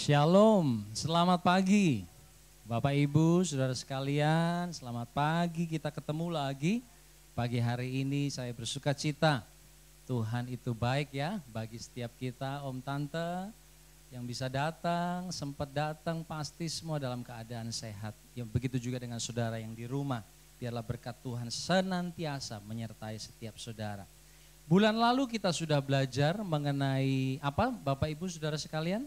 Shalom, selamat pagi Bapak Ibu, Saudara sekalian, selamat pagi, kita ketemu lagi. Pagi hari ini saya bersuka cita, Tuhan itu baik ya bagi setiap kita, Om Tante yang bisa datang, sempat datang pasti semua dalam keadaan sehat. Yang begitu juga dengan saudara yang di rumah, biarlah berkat Tuhan senantiasa menyertai setiap saudara. Bulan lalu kita sudah belajar mengenai apa Bapak Ibu Saudara sekalian?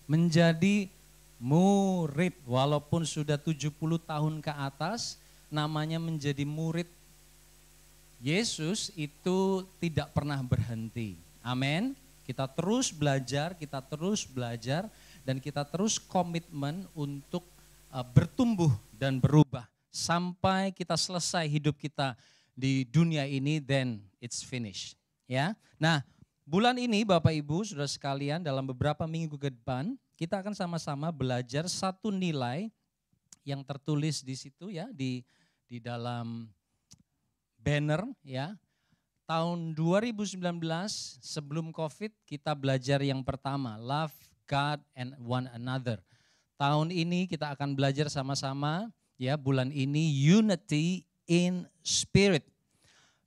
Menjadi murid walaupun sudah 70 tahun ke atas, namanya menjadi murid Yesus itu tidak pernah berhenti. Amin. Kita terus belajar dan kita terus komitmen untuk bertumbuh dan berubah sampai kita selesai hidup kita di dunia ini, then it's finished. Ya. Nah, bulan ini Bapak Ibu Saudara sekalian, dalam beberapa minggu ke depan kita akan sama-sama belajar satu nilai yang tertulis di situ ya, di dalam banner ya. Tahun 2019 sebelum Covid kita belajar yang pertama, love God and one another. Tahun ini kita akan belajar sama-sama ya, bulan ini unity in spirit.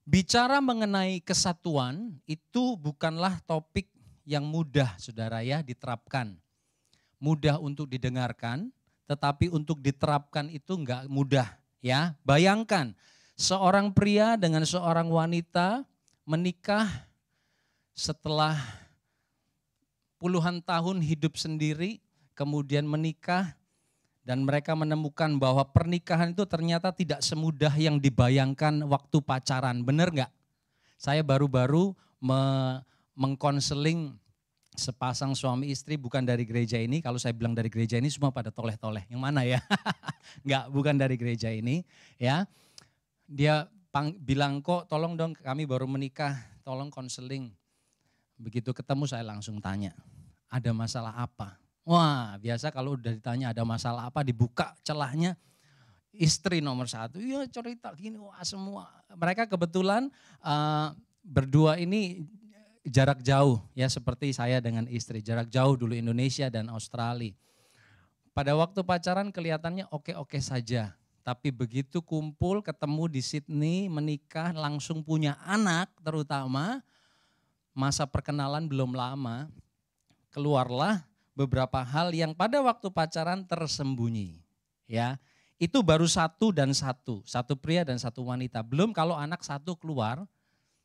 Bicara mengenai kesatuan itu bukanlah topik yang mudah saudara ya diterapkan. Mudah untuk didengarkan, tetapi untuk diterapkan itu enggak mudah ya. Bayangkan seorang pria dengan seorang wanita menikah setelah puluhan tahun hidup sendiri, kemudian menikah dan mereka menemukan bahwa pernikahan itu ternyata tidak semudah yang dibayangkan waktu pacaran. Benar enggak? Saya baru-baru mengkonseling sepasang suami istri bukan dari gereja ini. Kalau saya bilang dari gereja ini semua pada toleh-toleh. Yang mana ya? Enggak, bukan dari gereja ini. Ya, dia bilang kok tolong dong kami baru menikah, tolong konseling. Begitu ketemu saya langsung tanya, ada masalah apa? Wah biasa kalau udah ditanya ada masalah apa dibuka celahnya istri nomor satu. Iya cerita gini wah semua. Mereka kebetulan berdua ini jarak jauh ya seperti saya dengan istri. Jarak jauh dulu Indonesia dan Australia. Pada waktu pacaran kelihatannya oke-oke saja. Tapi begitu kumpul ketemu di Sydney menikah langsung punya anak terutama masa perkenalan belum lama. Keluarlah beberapa hal yang pada waktu pacaran tersembunyi. Ya, itu baru satu pria dan satu wanita. Belum kalau anak satu keluar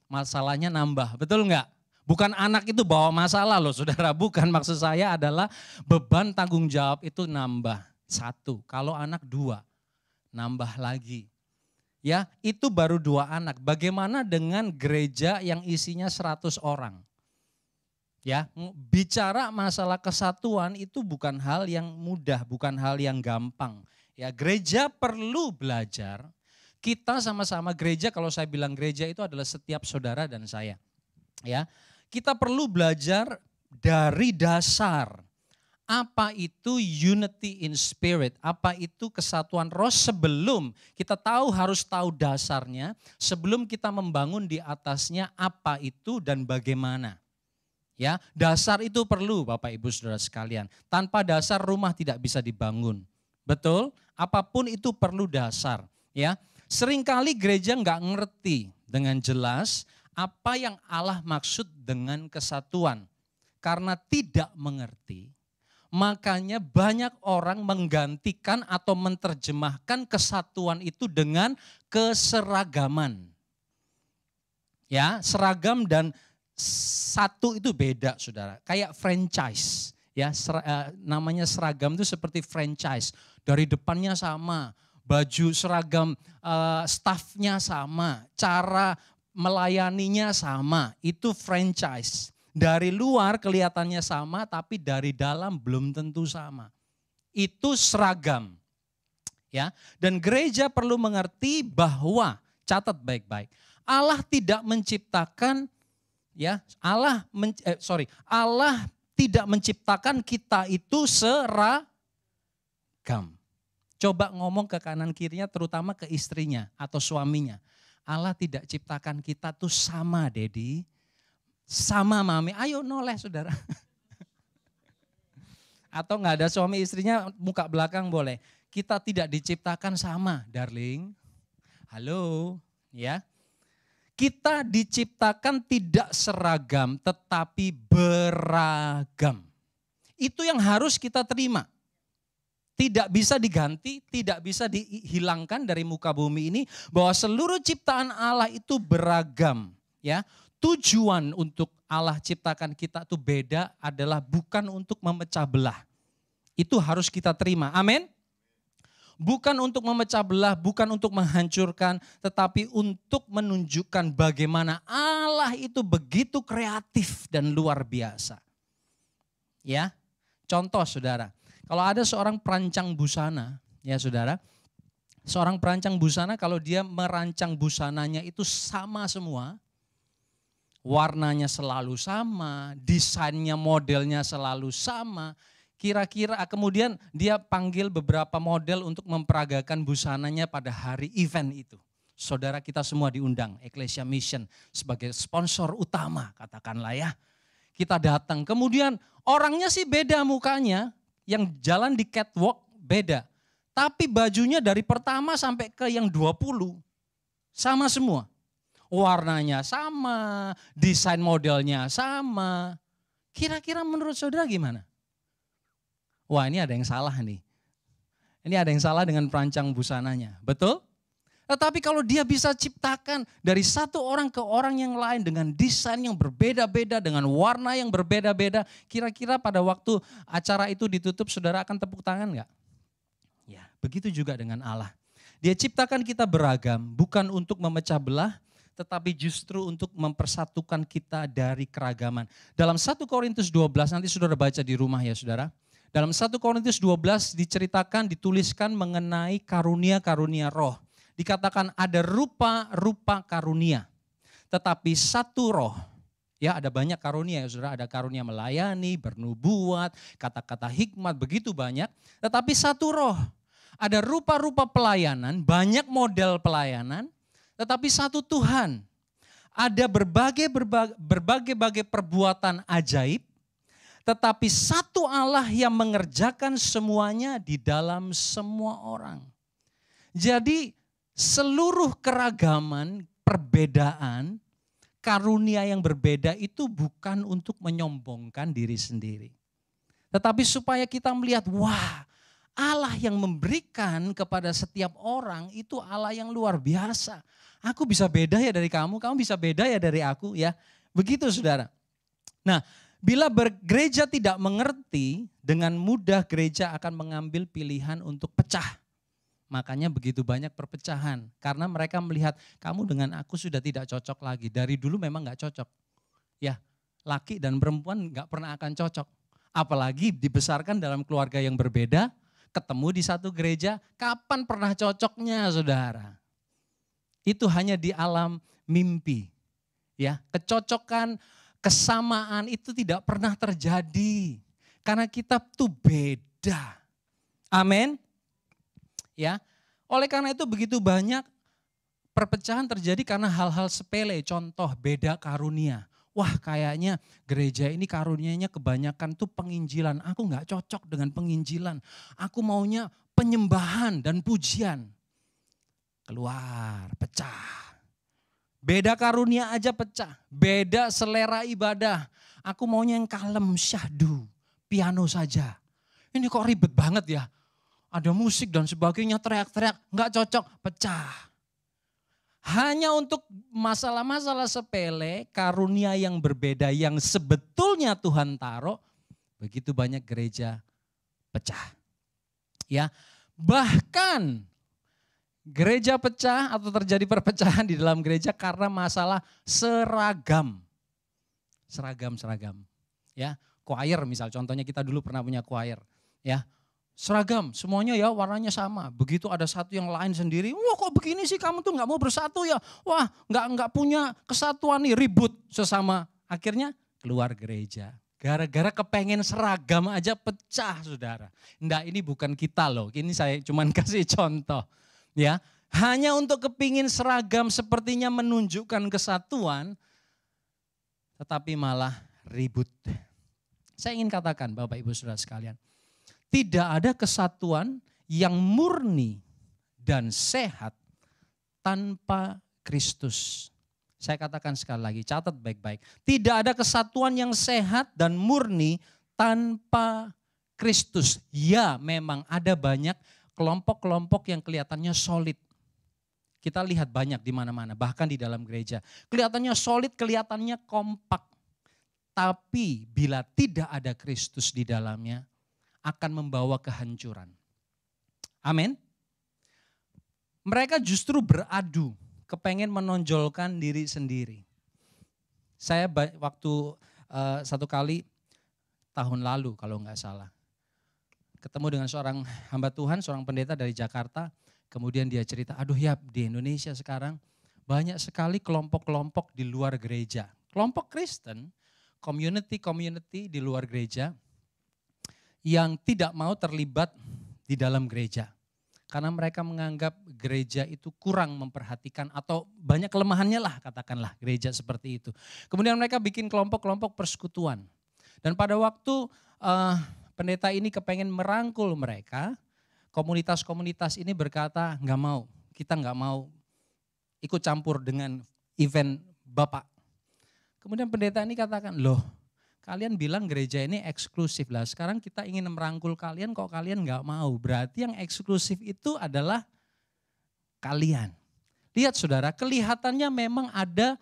masalahnya nambah, betul enggak? Bukan anak itu bawa masalah loh saudara, bukan maksud saya adalah beban tanggung jawab itu nambah satu. Kalau anak dua, nambah lagi. Ya itu baru dua anak, bagaimana dengan gereja yang isinya 100 orang? Ya bicara masalah kesatuan itu bukan hal yang mudah, bukan hal yang gampang. Ya gereja perlu belajar, kita sama-sama gereja, kalau saya bilang gereja itu adalah setiap saudara dan saya. Ya, kita perlu belajar dari dasar. Apa itu unity in spirit? Apa itu kesatuan roh sebelum kita harus tahu dasarnya, sebelum kita membangun di atasnya apa itu dan bagaimana. Ya, dasar itu perlu Bapak Ibu Saudara sekalian. Tanpa dasar rumah tidak bisa dibangun. Betul? Apapun itu perlu dasar, ya. Seringkali gereja enggak ngerti dengan jelas apa yang Allah maksud dengan kesatuan. Karena tidak mengerti, makanya banyak orang menggantikan atau menerjemahkan kesatuan itu dengan keseragaman. Ya, seragam dan satu itu beda saudara. Kayak franchise, ya namanya seragam itu seperti franchise. Dari depannya sama, baju seragam staffnya sama, cara melayaninya sama, itu franchise. Dari luar kelihatannya sama, tapi dari dalam belum tentu sama. Itu seragam. Ya, dan gereja perlu mengerti bahwa, catat baik-baik, Allah tidak menciptakan, ya Allah tidak menciptakan kita itu seragam. Coba ngomong ke kanan kirinya, terutama ke istrinya atau suaminya. Allah tidak ciptakan kita tuh sama Dedi, sama Mami. Ayo noleh saudara. Atau nggak ada suami istrinya, muka belakang boleh. Kita tidak diciptakan sama, darling. Halo, ya. Kita diciptakan tidak seragam, tetapi beragam. Itu yang harus kita terima. Tidak bisa diganti, tidak bisa dihilangkan dari muka bumi ini, bahwa seluruh ciptaan Allah itu beragam. Ya, tujuan untuk Allah ciptakan kita itu beda adalah bukan untuk memecah belah. Itu harus kita terima. Amin. Bukan untuk memecah belah, bukan untuk menghancurkan, tetapi untuk menunjukkan bagaimana Allah itu begitu kreatif dan luar biasa. Ya, contoh saudara. Kalau ada seorang perancang busana, ya saudara, seorang perancang busana kalau dia merancang busananya itu sama semua, warnanya selalu sama, desainnya, modelnya selalu sama, kira-kira kemudian dia panggil beberapa model untuk memperagakan busananya pada hari event itu. Saudara kita semua diundang, Ecclesia Mission sebagai sponsor utama katakanlah ya. Kita datang, kemudian orangnya sih beda mukanya, yang jalan di catwalk beda. Tapi bajunya dari pertama sampai ke yang 20 sama semua. Warnanya sama, desain modelnya sama. Kira-kira menurut saudara gimana? Wah, ini ada yang salah nih. Ini ada yang salah dengan perancang busananya, betul? Tetapi kalau dia bisa ciptakan dari satu orang ke orang yang lain dengan desain yang berbeda-beda, dengan warna yang berbeda-beda, kira-kira pada waktu acara itu ditutup, saudara akan tepuk tangan enggak? Ya, begitu juga dengan Allah. Dia ciptakan kita beragam, bukan untuk memecah belah, tetapi justru untuk mempersatukan kita dari keragaman. Dalam 1 Korintus 12, nanti saudara baca di rumah ya saudara. Dalam 1 Korintus 12 diceritakan, dituliskan mengenai karunia-karunia roh. Dikatakan ada rupa-rupa karunia, tetapi satu roh. Ya, ada banyak karunia ya saudara, ada karunia melayani, bernubuat, kata-kata hikmat, begitu banyak. Tetapi satu roh, ada rupa-rupa pelayanan, banyak model pelayanan, tetapi satu Tuhan. Ada berbagai perbuatan ajaib, tetapi satu Allah yang mengerjakan semuanya di dalam semua orang. Jadi seluruh keragaman, perbedaan, karunia yang berbeda itu bukan untuk menyombongkan diri sendiri. Tetapi supaya kita melihat, wah, Allah yang memberikan kepada setiap orang itu Allah yang luar biasa. Aku bisa beda ya dari kamu, kamu bisa beda ya dari aku ya. Begitu saudara. Nah, bila gereja tidak mengerti, dengan mudah gereja akan mengambil pilihan untuk pecah. Makanya begitu banyak perpecahan. Karena mereka melihat kamu dengan aku sudah tidak cocok lagi. Dari dulu memang gak cocok. Ya, laki dan perempuan gak pernah akan cocok. Apalagi dibesarkan dalam keluarga yang berbeda, ketemu di satu gereja, kapan pernah cocoknya saudara? Itu hanya di alam mimpi. Ya, kecocokan, kesamaan itu tidak pernah terjadi. Karena kita tuh beda. Amin. Ya, oleh karena itu begitu banyak perpecahan terjadi karena hal-hal sepele, contoh beda karunia. Wah, kayaknya gereja ini karunianya kebanyakan tuh penginjilan. Aku nggak cocok dengan penginjilan. Aku maunya penyembahan dan pujian. Keluar, pecah. Beda karunia aja pecah. Beda selera ibadah. Aku maunya yang kalem, syahdu, piano saja. Ini kok ribet banget ya. Ada musik dan sebagainya, teriak-teriak, nggak cocok, pecah. Hanya untuk masalah-masalah sepele, karunia yang berbeda yang sebetulnya Tuhan taruh, begitu banyak gereja pecah. Ya, bahkan gereja pecah atau terjadi perpecahan di dalam gereja karena masalah seragam. Seragam. Ya, choir misal, contohnya kita dulu pernah punya choir. Ya, seragam, semuanya ya warnanya sama. Begitu ada satu yang lain sendiri, wah kok begini sih kamu tuh gak mau bersatu ya. Wah gak punya kesatuan nih, ribut sesama. Akhirnya keluar gereja. Gara-gara kepengen seragam aja pecah saudara. Enggak, ini bukan kita loh, ini saya cuman kasih contoh. Ya, hanya untuk kepingin seragam sepertinya menunjukkan kesatuan, tetapi malah ribut. Saya ingin katakan Bapak Ibu Saudara sekalian, Tidak ada kesatuan yang murni dan sehat tanpa Kristus. Saya katakan sekali lagi, catat baik-baik. Tidak ada kesatuan yang sehat dan murni tanpa Kristus. Ya, memang ada banyak kelompok-kelompok yang kelihatannya solid. Kita lihat banyak di mana-mana, bahkan di dalam gereja. Kelihatannya solid, kelihatannya kompak. Tapi bila tidak ada Kristus di dalamnya, akan membawa kehancuran. Amin. Mereka justru beradu, kepengen menonjolkan diri sendiri. Saya waktu satu kali tahun lalu kalau nggak salah, ketemu dengan seorang hamba Tuhan, seorang pendeta dari Jakarta. Kemudian dia cerita, aduh ya di Indonesia sekarang banyak sekali kelompok-kelompok di luar gereja. Kelompok Kristen, community di luar gereja yang tidak mau terlibat di dalam gereja. Karena mereka menganggap gereja itu kurang memperhatikan atau banyak kelemahannya lah, katakanlah gereja seperti itu. Kemudian mereka bikin kelompok-kelompok persekutuan. Dan pada waktu pendeta ini kepengen merangkul mereka, komunitas-komunitas ini berkata kita nggak mau ikut campur dengan event Bapak. Kemudian pendeta ini katakan, loh kalian bilang gereja ini eksklusif lah. Sekarang kita ingin merangkul kalian kok kalian nggak mau. Berarti yang eksklusif itu adalah kalian. Lihat saudara, kelihatannya memang ada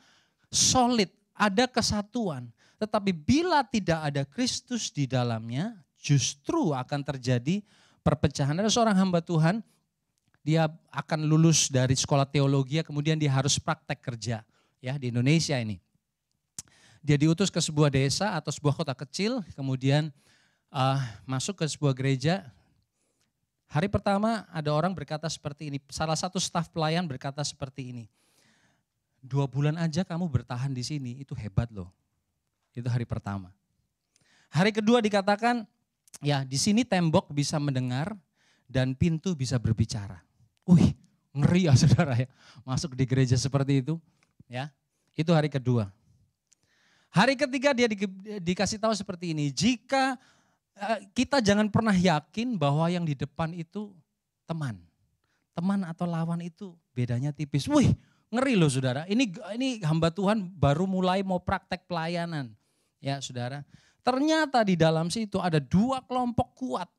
solid, ada kesatuan. Tetapi bila tidak ada Kristus di dalamnya, justru akan terjadi perpecahan. Ada seorang hamba Tuhan, dia akan lulus dari sekolah teologi, kemudian dia harus praktek kerja ya di Indonesia ini. Dia diutus ke sebuah desa atau sebuah kota kecil, kemudian masuk ke sebuah gereja. Hari pertama ada orang berkata seperti ini, salah satu staf pelayan berkata seperti ini, 2 bulan aja kamu bertahan di sini, itu hebat loh. Itu hari pertama. Hari kedua dikatakan, ya di sini tembok bisa mendengar dan pintu bisa berbicara. Wih, ngeri ya saudara ya, masuk di gereja seperti itu. Ya, itu hari kedua. Hari ketiga dia dikasih tahu seperti ini, jika kita jangan pernah yakin bahwa yang di depan itu teman. Teman atau lawan itu bedanya tipis. Wih, ngeri loh saudara. Ini hamba Tuhan baru mulai mau praktek pelayanan. Ya saudara. Ternyata di dalam situ ada 2 kelompok kuat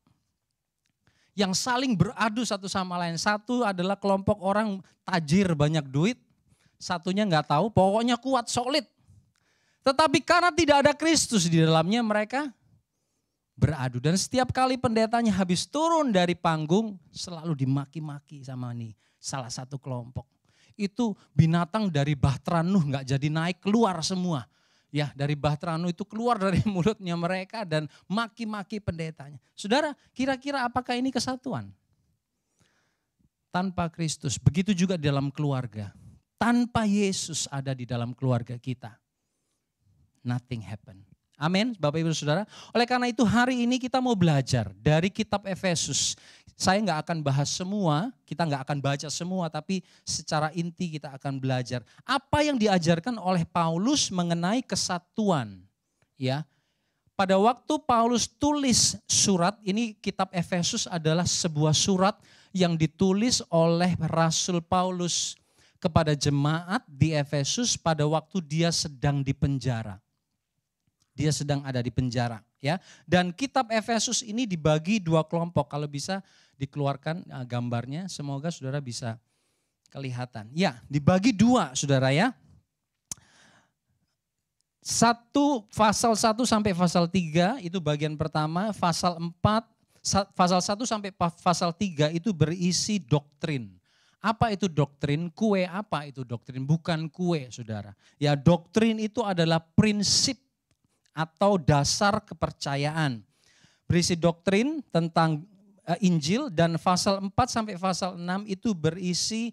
yang saling beradu satu sama lain. Satu adalah kelompok orang tajir banyak duit, satunya nggak tahu, pokoknya kuat solid. Tetapi karena tidak ada Kristus di dalamnya mereka beradu. Dan setiap kali pendetanya habis turun dari panggung selalu dimaki-maki sama nih salah satu kelompok. Itu binatang dari Bahtera Nuh nggak jadi naik, keluar semua. Ya dari Bahtera Nuh itu keluar dari mulutnya mereka dan maki-maki pendetanya. Saudara, kira-kira apakah ini kesatuan? Tanpa Kristus, begitu juga di dalam keluarga. Tanpa Yesus ada di dalam keluarga kita, nothing happen. Amin, Bapak Ibu Saudara. Oleh karena itu hari ini kita mau belajar dari kitab Efesus. Saya nggak akan bahas semua, kita nggak akan baca semua, tapi secara inti kita akan belajar apa yang diajarkan oleh Paulus mengenai kesatuan. Ya, pada waktu Paulus tulis surat, ini kitab Efesus adalah sebuah surat yang ditulis oleh Rasul Paulus kepada jemaat di Efesus pada waktu dia sedang di penjara. Dia sedang ada di penjara, ya. Dan kitab Efesus ini dibagi 2 kelompok. Kalau bisa dikeluarkan gambarnya, semoga saudara bisa kelihatan. Ya, dibagi 2, saudara ya. Pasal 1 sampai pasal 3 itu bagian pertama, pasal 1 sampai pasal 3 itu berisi doktrin. Apa itu doktrin? Kue apa itu doktrin? Bukan kue, saudara. Ya, doktrin itu adalah prinsip atau dasar kepercayaan. Berisi doktrin tentang Injil dan pasal 4 sampai pasal 6 itu berisi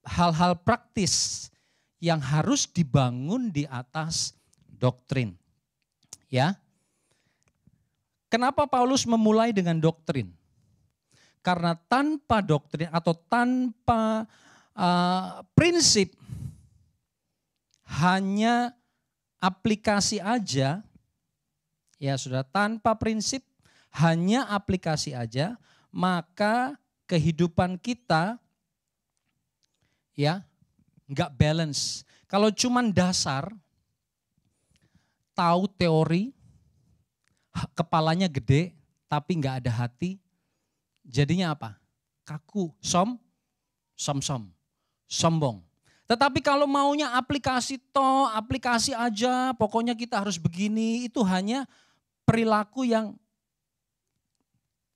hal-hal praktis yang harus dibangun di atas doktrin. Ya. Kenapa Paulus memulai dengan doktrin? Karena tanpa doktrin atau tanpa prinsip, hanya aplikasi aja, ya sudah tanpa prinsip, hanya aplikasi aja, maka kehidupan kita ya nggak balance. Kalau cuman dasar, tahu teori, kepalanya gede, tapi nggak ada hati, jadinya apa? Kaku, sombong. Tetapi kalau maunya aplikasi aplikasi aja, pokoknya kita harus begini, itu hanya perilaku yang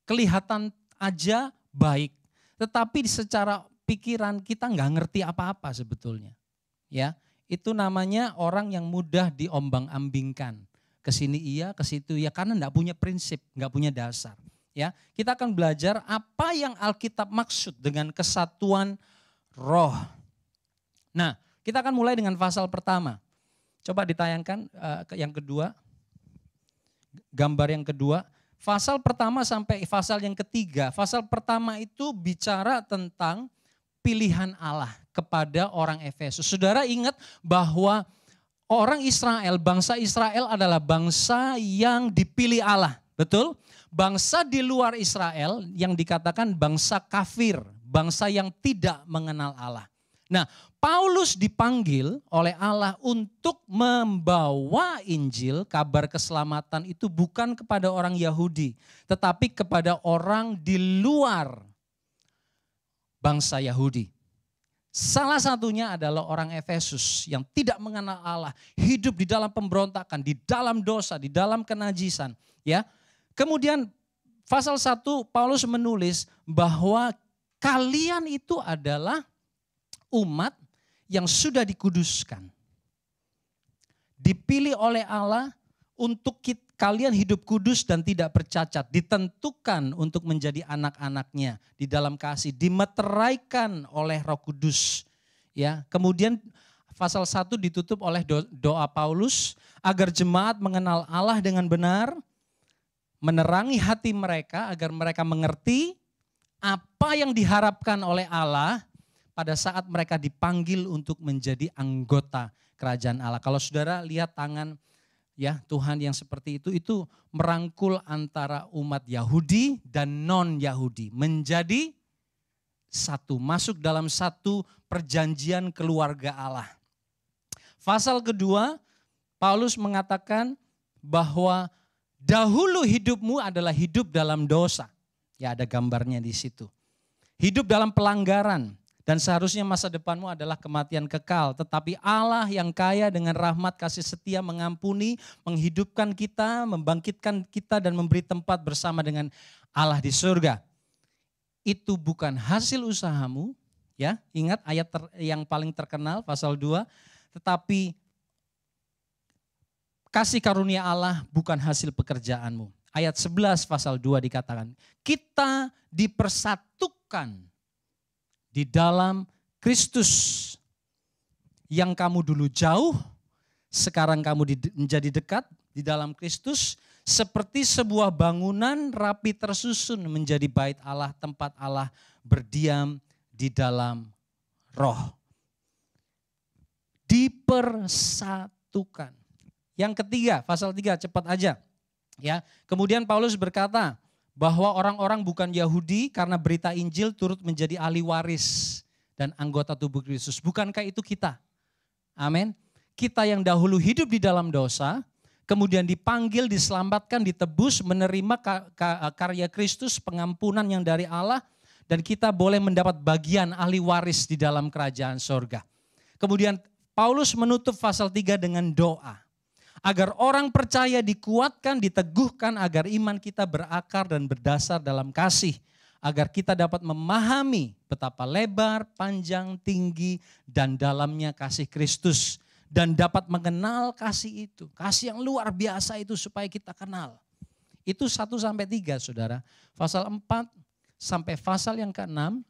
kelihatan aja baik. Tetapi secara pikiran kita nggak ngerti apa-apa sebetulnya. Ya, itu namanya orang yang mudah diombang-ambingkan. Ke sini iya, ke situ iya, karena enggak punya prinsip, enggak punya dasar. Ya, kita akan belajar apa yang Alkitab maksud dengan kesatuan roh. Nah, kita akan mulai dengan pasal pertama. Coba ditayangkan yang kedua, gambar yang kedua. Pasal pertama sampai pasal yang ketiga. Pasal pertama itu bicara tentang pilihan Allah kepada orang Efesus. Saudara ingat bahwa orang Israel, bangsa Israel adalah bangsa yang dipilih Allah. Betul? Bangsa di luar Israel yang dikatakan bangsa kafir, bangsa yang tidak mengenal Allah. Nah, Paulus dipanggil oleh Allah untuk membawa Injil, kabar keselamatan itu bukan kepada orang Yahudi, tetapi kepada orang di luar bangsa Yahudi. Salah satunya adalah orang Efesus yang tidak mengenal Allah, hidup di dalam pemberontakan, di dalam dosa, di dalam kenajisan. Ya, kemudian pasal 1 Paulus menulis bahwa kalian itu adalah umat yang sudah dikuduskan, dipilih oleh Allah untuk kalian hidup kudus dan tidak bercacat, ditentukan untuk menjadi anak-anaknya di dalam kasih, dimeteraikan oleh Roh Kudus. Ya, kemudian pasal 1 ditutup oleh doa Paulus agar jemaat mengenal Allah dengan benar, menerangi hati mereka agar mereka mengerti apa yang diharapkan oleh Allah pada saat mereka dipanggil untuk menjadi anggota kerajaan Allah. Kalau saudara lihat tangan ya Tuhan yang seperti itu merangkul antara umat Yahudi dan non-Yahudi menjadi satu, masuk dalam satu perjanjian keluarga Allah. Pasal kedua, Paulus mengatakan bahwa dahulu hidupmu adalah hidup dalam dosa. Ya, ada gambarnya di situ. Hidup dalam pelanggaran. Dan seharusnya masa depanmu adalah kematian kekal. Tetapi Allah yang kaya dengan rahmat kasih setia mengampuni, menghidupkan kita, membangkitkan kita dan memberi tempat bersama dengan Allah di surga. Itu bukan hasil usahamu. Ya, ingat ayat yang paling terkenal pasal 2. Tetapi kasih karunia Allah bukan hasil pekerjaanmu. Ayat 11 pasal 2 dikatakan, kita dipersatukan di dalam Kristus. Yang kamu dulu jauh, sekarang kamu menjadi dekat di dalam Kristus. Seperti sebuah bangunan rapi tersusun menjadi bait Allah, tempat Allah berdiam di dalam roh. Dipersatukan. Yang ketiga, pasal 3, cepat aja. Ya, kemudian Paulus berkata, bahwa orang-orang bukan Yahudi karena berita Injil turut menjadi ahli waris dan anggota tubuh Kristus. Bukankah itu kita? Amin. Kita yang dahulu hidup di dalam dosa, kemudian dipanggil, diselamatkan, ditebus, menerima karya Kristus, pengampunan yang dari Allah, dan kita boleh mendapat bagian ahli waris di dalam kerajaan sorga. Kemudian Paulus menutup pasal 3 dengan doa. Agar orang percaya dikuatkan, diteguhkan, agar iman kita berakar dan berdasar dalam kasih. Agar kita dapat memahami betapa lebar, panjang, tinggi, dan dalamnya kasih Kristus. Dan dapat mengenal kasih itu. Kasih yang luar biasa itu supaya kita kenal. Itu 1-3 saudara. Pasal 4 sampai pasal yang ke-6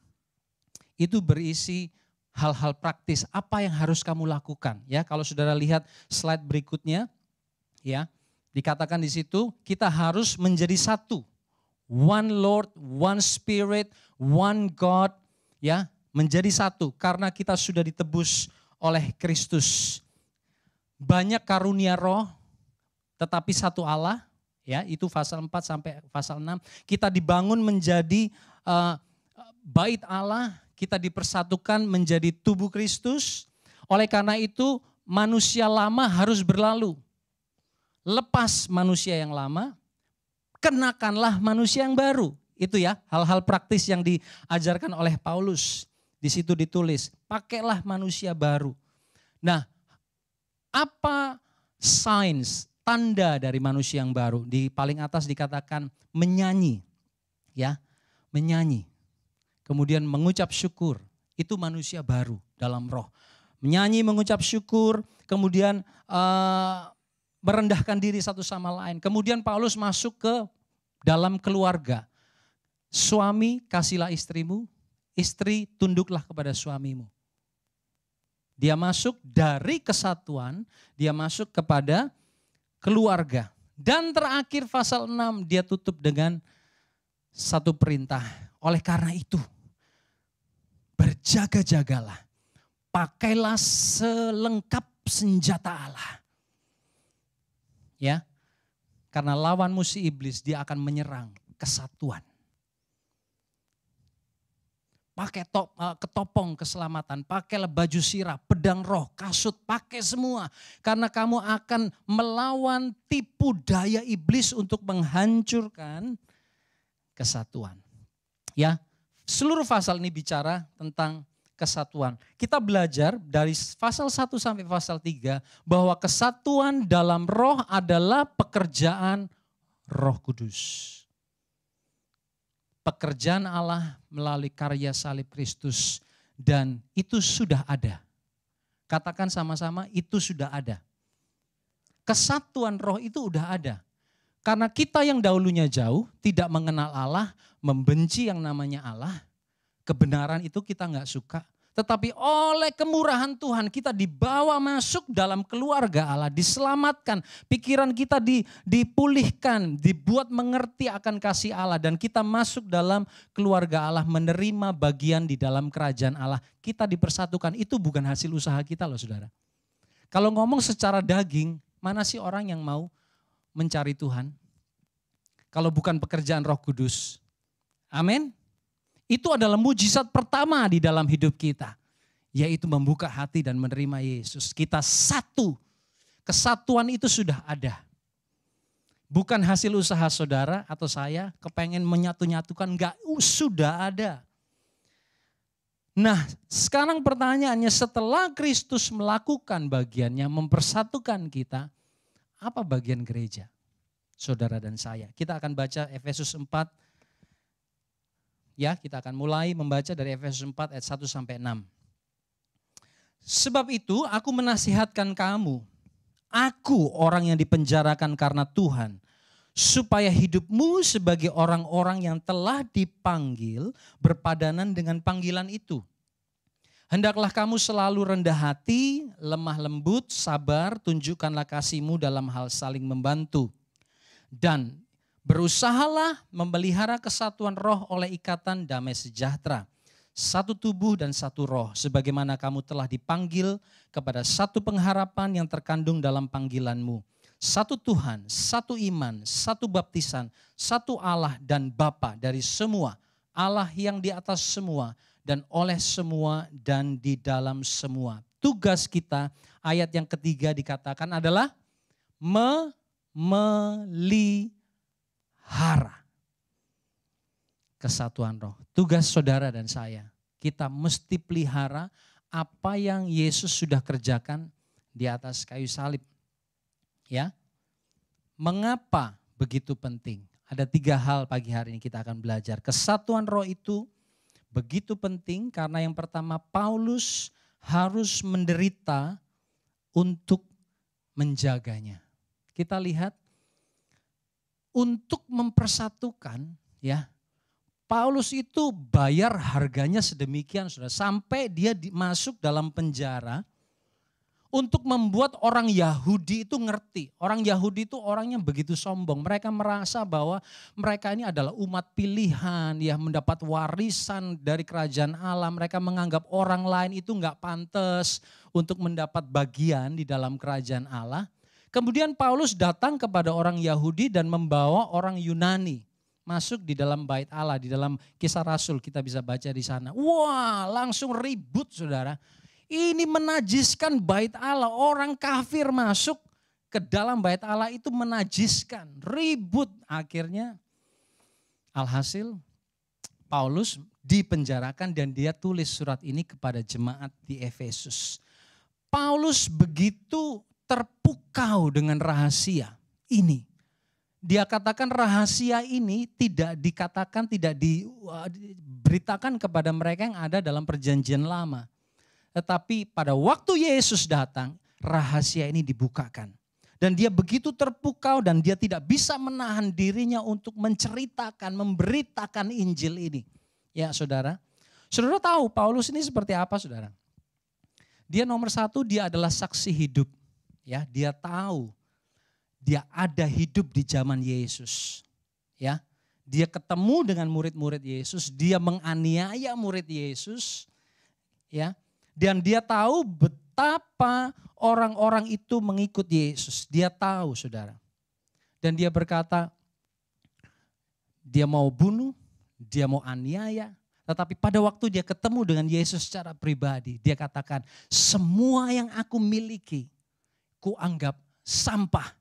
itu berisi hal-hal praktis. Apa yang harus kamu lakukan? Ya, kalau saudara lihat slide berikutnya. Ya, dikatakan di situ kita harus menjadi satu. One Lord, one Spirit, one God. Ya, menjadi satu karena kita sudah ditebus oleh Kristus. Banyak karunia roh, tetapi satu Allah. Ya, itu pasal 4 sampai pasal 6. Kita dibangun menjadi bait Allah, kita dipersatukan menjadi tubuh Kristus. Oleh karena itu manusia lama harus berlalu. Lepas manusia yang lama, kenakanlah manusia yang baru. Itu ya, hal-hal praktis yang diajarkan oleh Paulus. Di situ ditulis, pakailah manusia baru. Nah, apa signs, tanda dari manusia yang baru? Di paling atas dikatakan menyanyi. Ya, menyanyi. Kemudian mengucap syukur. Itu manusia baru dalam roh. Menyanyi, mengucap syukur, kemudian merendahkan diri satu sama lain. Kemudian Paulus masuk ke dalam keluarga. Suami, kasihlah istrimu. Istri, tunduklah kepada suamimu. Dia masuk dari kesatuan, dia masuk kepada keluarga. Dan terakhir pasal 6 dia tutup dengan satu perintah. Oleh karena itu, berjaga-jagalah. Pakailah selengkap senjata Allah. Ya, karena lawan musuh iblis dia akan menyerang kesatuan. Pakai ketopong keselamatan, pakailah baju sirah, pedang roh, kasut, pakai semua. Karena kamu akan melawan tipu daya iblis untuk menghancurkan kesatuan. Ya, seluruh pasal ini bicara tentang kesatuan. Kita belajar dari pasal 1 sampai pasal 3 bahwa kesatuan dalam roh adalah pekerjaan Roh Kudus. Pekerjaan Allah melalui karya salib Kristus dan itu sudah ada. Katakan sama-sama, itu sudah ada. Kesatuan roh itu udah ada. Karena kita yang dahulunya jauh, tidak mengenal Allah, membenci yang namanya Allah, kebenaran itu kita nggak suka. Tetapi oleh kemurahan Tuhan kita dibawa masuk dalam keluarga Allah, diselamatkan. Pikiran kita dipulihkan, dibuat mengerti akan kasih Allah. Dan kita masuk dalam keluarga Allah, menerima bagian di dalam kerajaan Allah. Kita dipersatukan, itu bukan hasil usaha kita loh saudara. Kalau ngomong secara daging, mana sih orang yang mau mencari Tuhan? Kalau bukan pekerjaan Roh Kudus. Amin. Itu adalah mujizat pertama di dalam hidup kita. Yaitu membuka hati dan menerima Yesus. Kita satu. Kesatuan itu sudah ada. Bukan hasil usaha saudara atau saya kepengen menyatu-nyatukan. Enggak, sudah ada. Nah sekarang pertanyaannya, setelah Kristus melakukan bagiannya, mempersatukan kita, apa bagian gereja? Saudara dan saya. Kita akan baca Efesus 4. Ya, kita akan mulai membaca dari Efesus 4 ayat 1 sampai 6. Sebab itu aku menasihatkan kamu, aku orang yang dipenjarakan karena Tuhan, supaya hidupmu sebagai orang-orang yang telah dipanggil berpadanan dengan panggilan itu. Hendaklah kamu selalu rendah hati, lemah lembut, sabar, tunjukkanlah kasihmu dalam hal saling membantu. Dan berusahalah memelihara kesatuan roh oleh ikatan damai sejahtera. Satu tubuh dan satu roh, sebagaimana kamu telah dipanggil kepada satu pengharapan yang terkandung dalam panggilanmu. Satu Tuhan, satu iman, satu baptisan, satu Allah dan Bapa dari semua. Allah yang di atas semua dan oleh semua dan di dalam semua. Tugas kita, ayat yang ketiga dikatakan adalah memelihara kesatuan roh. Tugas saudara dan saya, kita mesti pelihara apa yang Yesus sudah kerjakan di atas kayu salib. Ya, mengapa begitu penting? Ada 3 hal pagi hari ini kita akan belajar. Kesatuan roh itu begitu penting karena yang pertama, Paulus harus menderita untuk menjaganya. Kita lihat, untuk mempersatukan, ya, Paulus itu bayar harganya sedemikian, sudah sampai dia masuk dalam penjara untuk membuat orang Yahudi itu ngerti. Orang Yahudi itu orangnya begitu sombong. Mereka merasa bahwa mereka ini adalah umat pilihan, ya, mendapat warisan dari kerajaan Allah. Mereka menganggap orang lain itu enggak pantas untuk mendapat bagian di dalam kerajaan Allah. Kemudian Paulus datang kepada orang Yahudi dan membawa orang Yunani masuk di dalam bait Allah, di dalam Kisah Rasul kita bisa baca di sana. Wah, langsung ribut saudara. Ini menajiskan bait Allah, orang kafir masuk ke dalam bait Allah itu menajiskan, ribut. Akhirnya alhasil Paulus dipenjarakan dan dia tulis surat ini kepada jemaat di Efesus. Paulus begitu terpukau dengan rahasia ini. Dia katakan rahasia ini tidak dikatakan, tidak diberitakan kepada mereka yang ada dalam perjanjian lama. Tetapi pada waktu Yesus datang, rahasia ini dibukakan. Dan dia begitu terpukau dan dia tidak bisa menahan dirinya untuk menceritakan, memberitakan Injil ini. Ya saudara, saudara tahu Paulus ini seperti apa saudara? Dia nomor satu, dia adalah saksi hidup. Ya, dia tahu, dia ada hidup di zaman Yesus. Ya, dia ketemu dengan murid-murid Yesus, dia menganiaya murid Yesus. Ya, dan dia tahu betapa orang-orang itu mengikut Yesus. Dia tahu saudara. Dan dia berkata, dia mau bunuh, dia mau aniaya. Tetapi pada waktu dia ketemu dengan Yesus secara pribadi, dia katakan, semua yang aku miliki, ku anggap sampah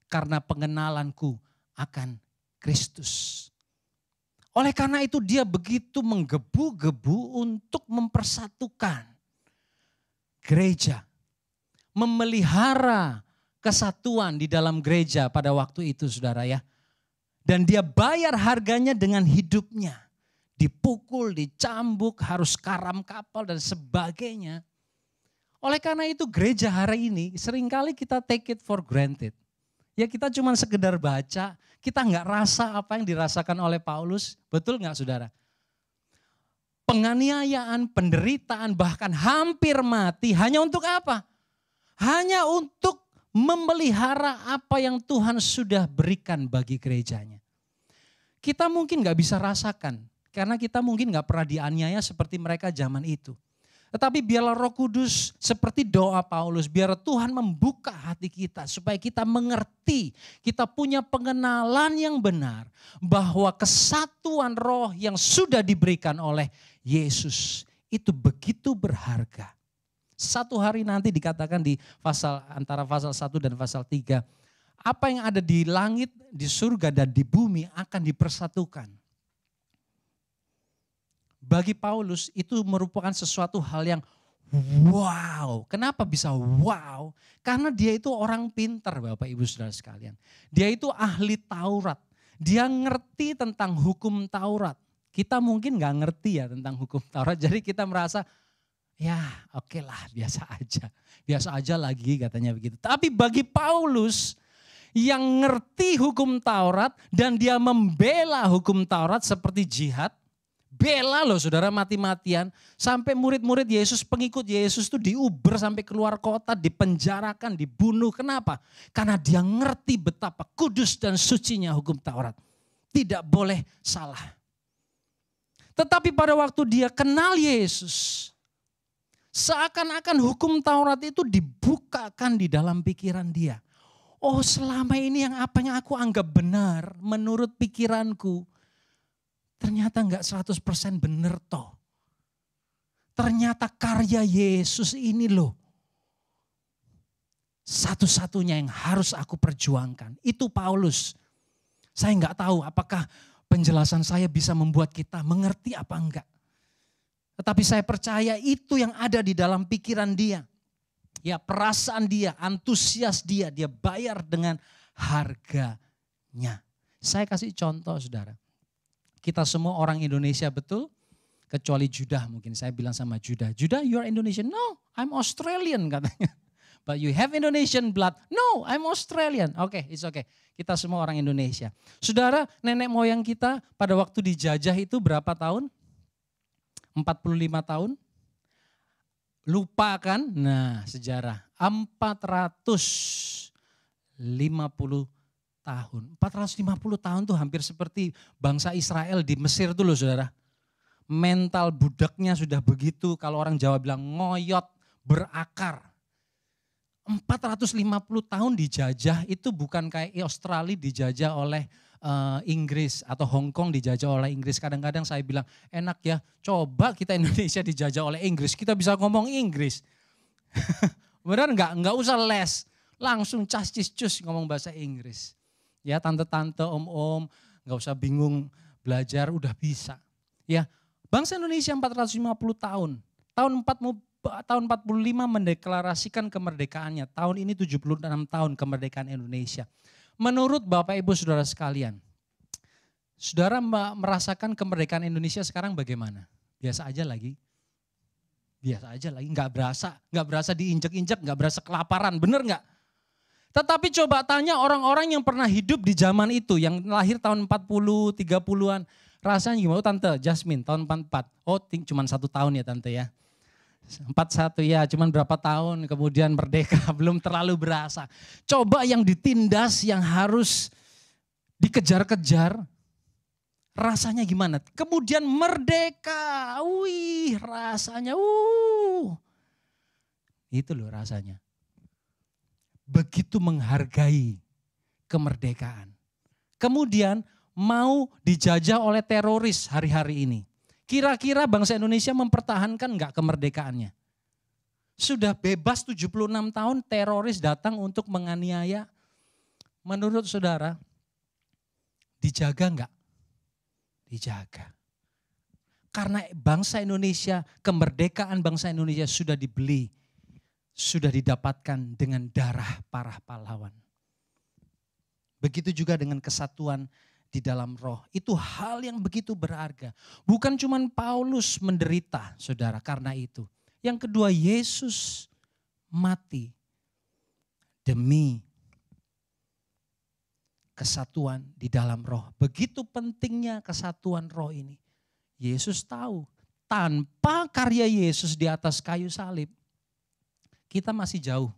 karena pengenalanku akan Kristus. Oleh karena itu dia begitu menggebu-gebu untuk mempersatukan gereja, memelihara kesatuan di dalam gereja pada waktu itu saudara ya. Dan dia bayar harganya dengan hidupnya. Dipukul, dicambuk, harus karam kapal dan sebagainya. Oleh karena itu gereja hari ini seringkali kita take it for granted. Ya kita cuma sekedar baca, kita nggak rasa apa yang dirasakan oleh Paulus. Betul nggak saudara? Penganiayaan, penderitaan, bahkan hampir mati hanya untuk apa? Hanya untuk memelihara apa yang Tuhan sudah berikan bagi gerejanya. Kita mungkin gak bisa rasakan, karena kita mungkin gak pernah dianiaya seperti mereka zaman itu. Tetapi biarlah Roh Kudus seperti doa Paulus, biar Tuhan membuka hati kita supaya kita mengerti, kita punya pengenalan yang benar bahwa kesatuan roh yang sudah diberikan oleh Yesus itu begitu berharga. Satu hari nanti dikatakan di antara pasal 1 dan pasal 3, apa yang ada di langit, di surga dan di bumi akan dipersatukan. Bagi Paulus itu merupakan sesuatu hal yang wow. Kenapa bisa wow? Karena dia itu orang pintar Bapak Ibu Saudara sekalian. Dia itu ahli Taurat. Dia ngerti tentang hukum Taurat. Kita mungkin gak ngerti ya tentang hukum Taurat. Jadi kita merasa ya oke lah biasa aja. Biasa aja lagi katanya begitu. Tapi bagi Paulus yang ngerti hukum Taurat dan dia membela hukum Taurat seperti jihad. Bela loh saudara mati-matian. Sampai murid-murid Yesus, pengikut Yesus itu diuber sampai keluar kota, dipenjarakan, dibunuh. Kenapa? Karena dia ngerti betapa kudus dan sucinya hukum Taurat. Tidak boleh salah. Tetapi pada waktu dia kenal Yesus, seakan-akan hukum Taurat itu dibukakan di dalam pikiran dia. Oh selama ini yang aku anggap benar menurut pikiranku, ternyata enggak 100% benar toh. Ternyata karya Yesus ini loh, satu-satunya yang harus aku perjuangkan. Itu Paulus. Saya enggak tahu apakah penjelasan saya bisa membuat kita mengerti apa enggak. Tetapi saya percaya itu yang ada di dalam pikiran dia. Ya perasaan dia, antusias dia bayar dengan harganya. Saya kasih contoh saudara. Kita semua orang Indonesia betul, kecuali Judah mungkin. Saya bilang sama Judah, Judah you are Indonesian? No, I'm Australian katanya. But you have Indonesian blood? No, I'm Australian. Oke, it's okay. Kita semua orang Indonesia. Saudara, nenek moyang kita pada waktu dijajah itu berapa tahun? 45 tahun? Lupa kan? Nah sejarah 450 tahun. 450 tahun tuh hampir seperti bangsa Israel di Mesir tuh loh saudara. Mental budaknya sudah begitu, kalau orang Jawa bilang ngoyot, berakar. 450 tahun dijajah itu bukan kayak Australia dijajah oleh Inggris atau Hong Kong dijajah oleh Inggris. Kadang-kadang saya bilang enak ya, coba kita Indonesia dijajah oleh Inggris, kita bisa ngomong Inggris. Benar nggak usah les, langsung cas-cis-cus ngomong bahasa Inggris. Ya tante-tante, om-om, nggak usah bingung belajar, udah bisa. Ya bangsa Indonesia 450 tahun, tahun 45 mendeklarasikan kemerdekaannya. Tahun ini 76 tahun kemerdekaan Indonesia. Menurut Bapak Ibu Saudara sekalian, saudara merasakan kemerdekaan Indonesia sekarang bagaimana? Biasa aja lagi. Biasa aja lagi, nggak berasa diinjek-injek, nggak berasa kelaparan, bener nggak? Tetapi coba tanya orang-orang yang pernah hidup di zaman itu, yang lahir tahun 40, 30-an, rasanya gimana? Oh, Tante Jasmine tahun 44, oh cuma 1 tahun ya Tante ya. 41 ya, cuman berapa tahun kemudian merdeka, belum terlalu berasa. Coba yang ditindas, yang harus dikejar-kejar, rasanya gimana? Kemudian merdeka, wih rasanya, itu loh rasanya. Begitu menghargai kemerdekaan. Kemudian mau dijajah oleh teroris hari-hari ini. Kira-kira bangsa Indonesia mempertahankan enggak kemerdekaannya? Sudah bebas 76 tahun teroris datang untuk menganiaya. Menurut saudara, dijaga enggak? Dijaga. Karena bangsa Indonesia, kemerdekaan bangsa Indonesia sudah dibeli, sudah didapatkan dengan darah para pahlawan. Begitu juga dengan kesatuan di dalam roh. Itu hal yang begitu berharga. Bukan cuma Paulus menderita, saudara, karena itu. Yang kedua, Yesus mati demi kesatuan di dalam roh. Begitu pentingnya kesatuan roh ini. Yesus tahu, tanpa karya Yesus di atas kayu salib, kita masih jauh.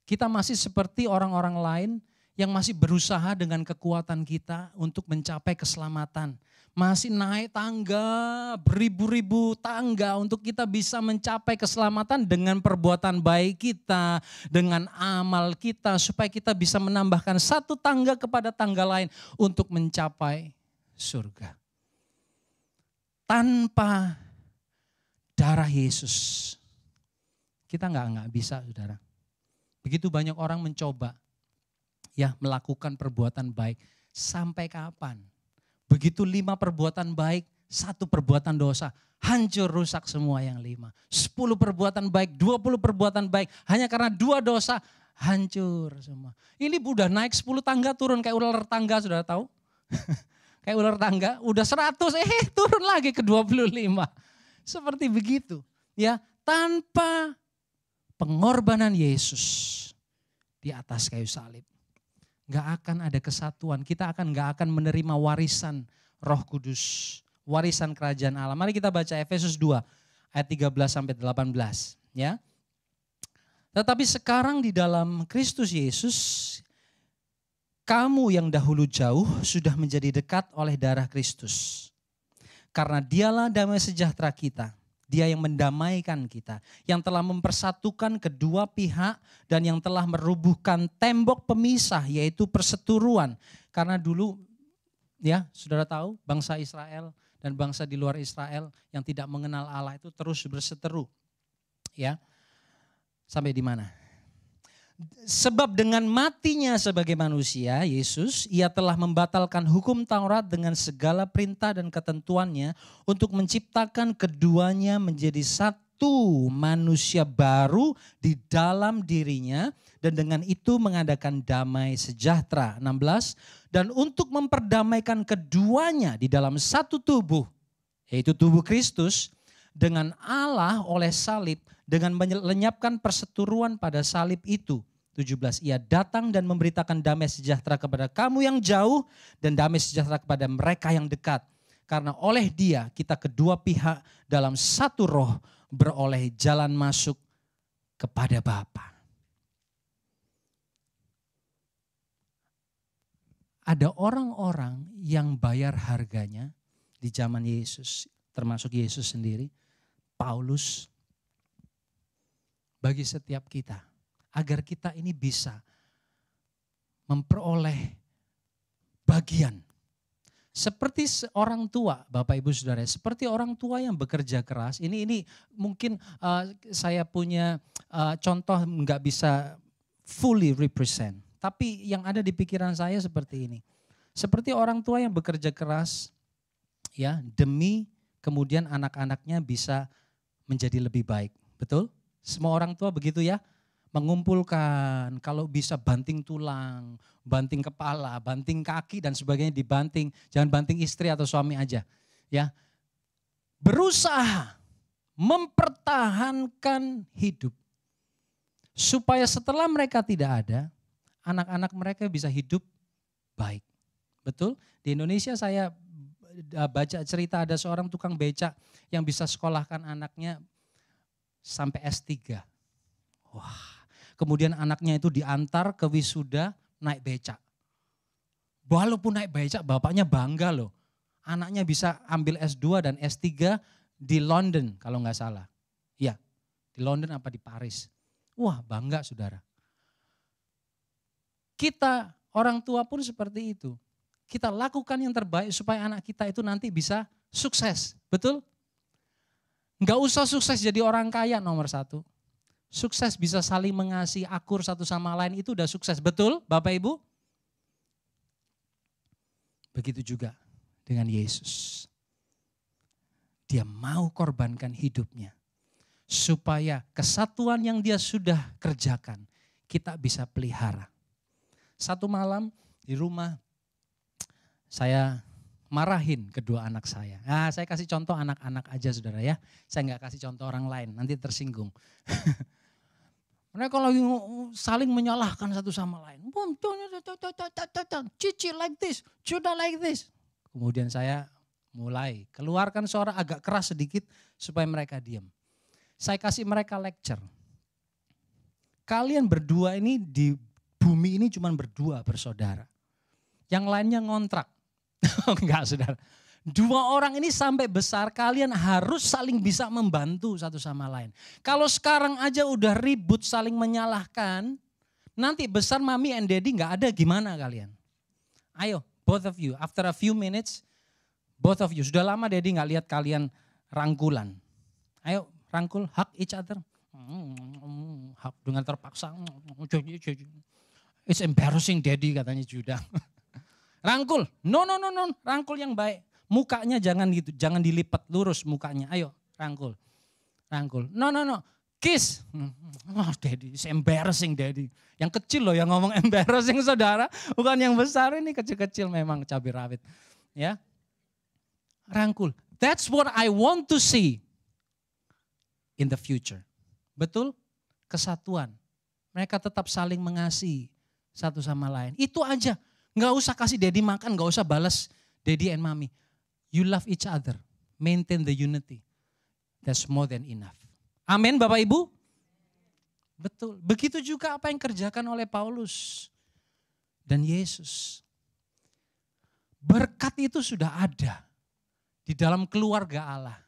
Kita masih seperti orang-orang lain yang masih berusaha dengan kekuatan kita untuk mencapai keselamatan. Masih naik tangga, beribu-ribu tangga untuk kita bisa mencapai keselamatan dengan perbuatan baik kita, dengan amal kita, supaya kita bisa menambahkan satu tangga kepada tangga lain untuk mencapai surga. Tanpa darah Yesus, kita nggak bisa, saudara. Begitu banyak orang mencoba ya melakukan perbuatan baik, sampai kapan? Begitu 5 perbuatan baik, 1 perbuatan dosa, hancur rusak semua yang 5. 10 perbuatan baik, 20 perbuatan baik, hanya karena 2 dosa, hancur semua. Ini udah naik 10 tangga turun kayak ular tangga, sudah tahu? Kayak ular tangga, udah 100, turun lagi ke 25. Seperti begitu. Ya, tanpa pengorbanan Yesus di atas kayu salib, nggak akan ada kesatuan. Kita nggak akan menerima warisan Roh Kudus, warisan kerajaan Allah. Mari kita baca Efesus 2 ayat 13 sampai 18 ya. Tetapi sekarang di dalam Kristus Yesus, kamu yang dahulu jauh sudah menjadi dekat oleh darah Kristus. Karena dialah damai sejahtera kita. Dia yang mendamaikan kita, yang telah mempersatukan kedua pihak dan yang telah merubuhkan tembok pemisah, yaitu perseteruan. Karena dulu ya saudara tahu bangsa Israel dan bangsa di luar Israel yang tidak mengenal Allah itu terus berseteru. Ya, sampai di mana? Sebab dengan matinya sebagai manusia, Yesus, ia telah membatalkan hukum Taurat dengan segala perintah dan ketentuannya untuk menciptakan keduanya menjadi satu manusia baru di dalam dirinya dan dengan itu mengadakan damai sejahtera. 16, dan untuk memperdamaikan keduanya di dalam satu tubuh, yaitu tubuh Kristus, dengan Allah oleh salib, dengan melenyapkan perseteruan pada salib itu. 17, ia datang dan memberitakan damai sejahtera kepada kamu yang jauh dan damai sejahtera kepada mereka yang dekat. Karena oleh dia kita kedua pihak dalam satu roh beroleh jalan masuk kepada Bapa. Ada orang-orang yang bayar harganya di zaman Yesus, termasuk Yesus sendiri, Paulus, bagi setiap kita. Agar kita ini bisa memperoleh bagian. Seperti orang tua, Bapak Ibu Saudara, seperti orang tua yang bekerja keras. Ini mungkin saya punya contoh nggak bisa fully represent. Tapi yang ada di pikiran saya seperti ini. Seperti orang tua yang bekerja keras ya demi kemudian anak-anaknya bisa menjadi lebih baik. Betul? Semua orang tua begitu ya. Mengumpulkan, kalau bisa banting tulang, banting kepala, banting kaki dan sebagainya dibanting. Jangan banting istri atau suami aja. Ya, berusaha mempertahankan hidup. Supaya setelah mereka tidak ada, anak-anak mereka bisa hidup baik. Betul? Di Indonesia saya baca cerita ada seorang tukang becak yang bisa sekolahkan anaknya sampai S3. Wah. Kemudian anaknya itu diantar ke wisuda naik becak. Walaupun naik becak bapaknya bangga loh. Anaknya bisa ambil S2 dan S3 di London kalau nggak salah. Ya, di London apa di Paris. Wah bangga saudara. Kita orang tua pun seperti itu. Kita lakukan yang terbaik supaya anak kita itu nanti bisa sukses. Betul? Nggak usah sukses jadi orang kaya nomor satu. Sukses bisa saling mengasihi, akur satu sama lain itu udah sukses. Betul Bapak Ibu? Begitu juga dengan Yesus. Dia mau korbankan hidupnya. Supaya kesatuan yang dia sudah kerjakan kita bisa pelihara. Satu malam di rumah saya marahin kedua anak saya. Nah, saya kasih contoh anak-anak aja saudara ya. Saya nggak kasih contoh orang lain, nanti tersinggung. Mereka lagi saling menyalahkan satu sama lain. Cici like this, Judah like this. Kemudian saya mulai keluarkan suara agak keras sedikit supaya mereka diam. Saya kasih mereka lecture. Kalian berdua ini di bumi ini cuma berdua bersaudara. Yang lainnya ngontrak. Enggak saudara. Dua orang ini sampai besar kalian harus saling bisa membantu satu sama lain. Kalau sekarang aja udah ribut saling menyalahkan, nanti besar mami and daddy gak ada gimana kalian. Ayo both of you, after a few minutes, both of you. Sudah lama daddy gak lihat kalian rangkulan. Ayo rangkul, hug each other. Hug dengan terpaksa. It's embarrassing daddy katanya Judah. Rangkul, no, rangkul yang baik. Mukanya jangan gitu, jangan dilipat lurus mukanya. Ayo, rangkul. No, kiss. Oh, daddy, it's embarrassing daddy. Yang kecil loh yang ngomong embarrassing saudara. Bukan yang besar ini kecil-kecil memang cabai rawit. Ya, rangkul. That's what I want to see in the future. Betul? Kesatuan. Mereka tetap saling mengasihi satu sama lain. Itu aja. Nggak usah kasih daddy makan, nggak usah balas daddy and mommy. You love each other, maintain the unity. That's more than enough. Amin Bapak Ibu? Betul. Begitu juga apa yang kerjakan oleh Paulus dan Yesus. Berkat itu sudah ada di dalam keluarga Allah.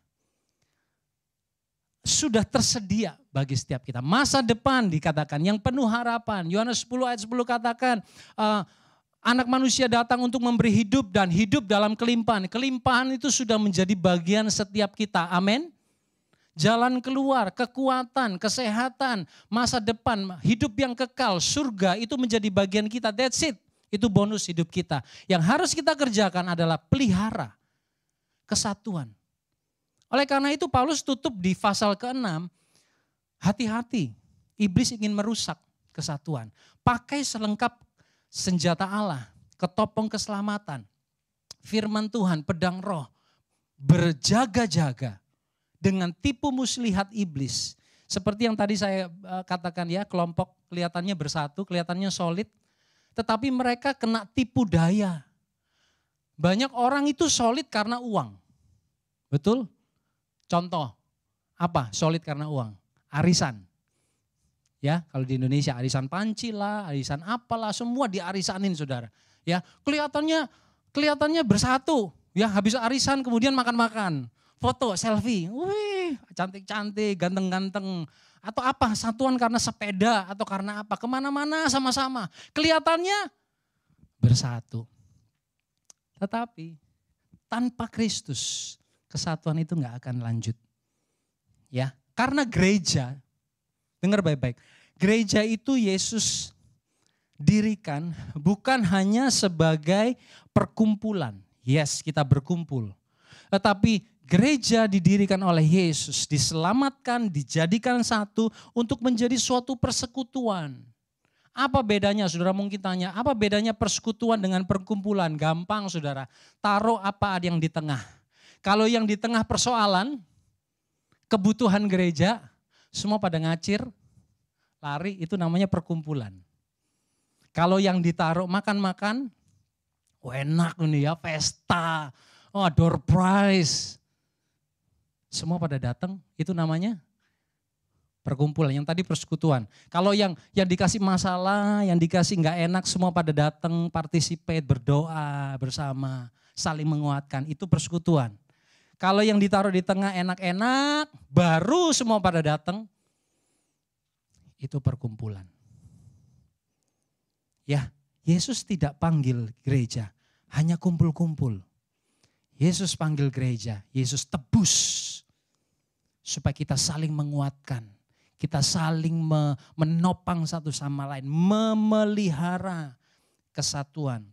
Sudah tersedia bagi setiap kita. Masa depan dikatakan yang penuh harapan. Yohanes 10 ayat 10 katakan, anak manusia datang untuk memberi hidup dan hidup dalam kelimpahan. Kelimpahan itu sudah menjadi bagian setiap kita. Amin. Jalan keluar, kekuatan, kesehatan, masa depan, hidup yang kekal, surga itu menjadi bagian kita. That's it. Itu bonus hidup kita. Yang harus kita kerjakan adalah pelihara kesatuan. Oleh karena itu Paulus tutup di pasal ke-6, hati-hati, iblis ingin merusak kesatuan. Pakai selengkap senjata Allah, ketopong keselamatan, firman Tuhan, pedang roh, berjaga-jaga dengan tipu muslihat iblis. Seperti yang tadi saya katakan ya, kelompok kelihatannya bersatu, kelihatannya solid, tetapi mereka kena tipu daya. Banyak orang itu solid karena uang. Betul? Contoh, apa solid karena uang? Arisan. Ya, kalau di Indonesia arisan panci lah, arisan apalah, semua diarisanin saudara. Ya, kelihatannya bersatu. Ya, habis arisan kemudian makan-makan, foto, selfie. Wih, cantik-cantik, ganteng-ganteng. Atau apa, satuan karena sepeda atau karena apa. Kemana-mana sama-sama. Kelihatannya bersatu. Tetapi tanpa Kristus, kesatuan itu gak akan lanjut. Ya, karena gereja, dengar baik-baik. Gereja itu Yesus dirikan bukan hanya sebagai perkumpulan. Yes, kita berkumpul. Tetapi gereja didirikan oleh Yesus, diselamatkan, dijadikan satu untuk menjadi suatu persekutuan. Apa bedanya? Saudara mungkin tanya, apa bedanya persekutuan dengan perkumpulan? Gampang saudara, taruh apa yang di tengah. Kalau yang di tengah persoalan, kebutuhan gereja, semua pada ngacir, lari, itu namanya perkumpulan. Kalau yang ditaruh makan-makan, enak nih ya, pesta, door prize. Semua pada datang, itu namanya perkumpulan. Yang tadi persekutuan. Kalau yang dikasih masalah, yang dikasih nggak enak, semua pada datang, participate, berdoa bersama, saling menguatkan. Itu persekutuan. Kalau yang ditaruh di tengah enak-enak, baru semua pada datang, itu perkumpulan. Ya, Yesus tidak panggil gereja, hanya kumpul-kumpul. Yesus panggil gereja, Yesus tebus supaya kita saling menguatkan, kita saling menopang satu sama lain, memelihara kesatuan.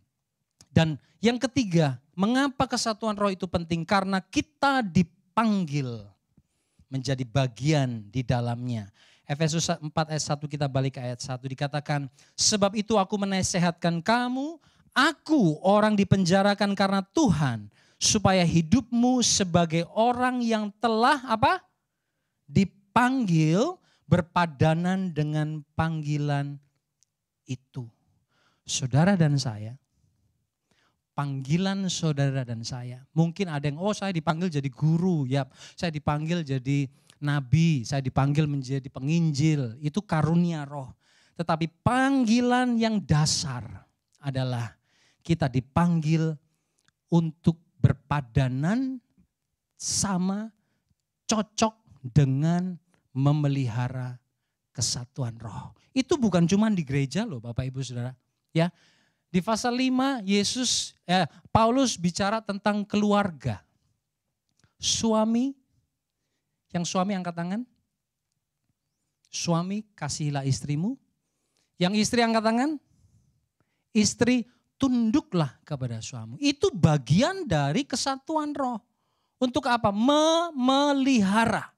Dan yang ketiga, mengapa kesatuan roh itu penting? Karena kita dipanggil menjadi bagian di dalamnya. Efesus 4 ayat 1, kita balik ke ayat 1, dikatakan, sebab itu aku menasehatkan kamu, aku orang dipenjarakan karena Tuhan, supaya hidupmu sebagai orang yang telah apa? Dipanggil berpadanan dengan panggilan itu. Saudara dan saya, panggilan saudara dan saya, mungkin ada yang, saya dipanggil jadi guru, ya, saya dipanggil jadi nabi, saya dipanggil menjadi penginjil, itu karunia roh. Tetapi panggilan yang dasar adalah kita dipanggil untuk berpadanan sama, cocok dengan memelihara kesatuan roh. Itu bukan cuma di gereja loh Bapak Ibu Saudara. Ya, di pasal 5 Paulus bicara tentang keluarga. Suami, yang suami angkat tangan. Suami, kasihilah istrimu. Yang istri angkat tangan. Istri, tunduklah kepada suami. Itu bagian dari kesatuan roh. Untuk apa? Memelihara.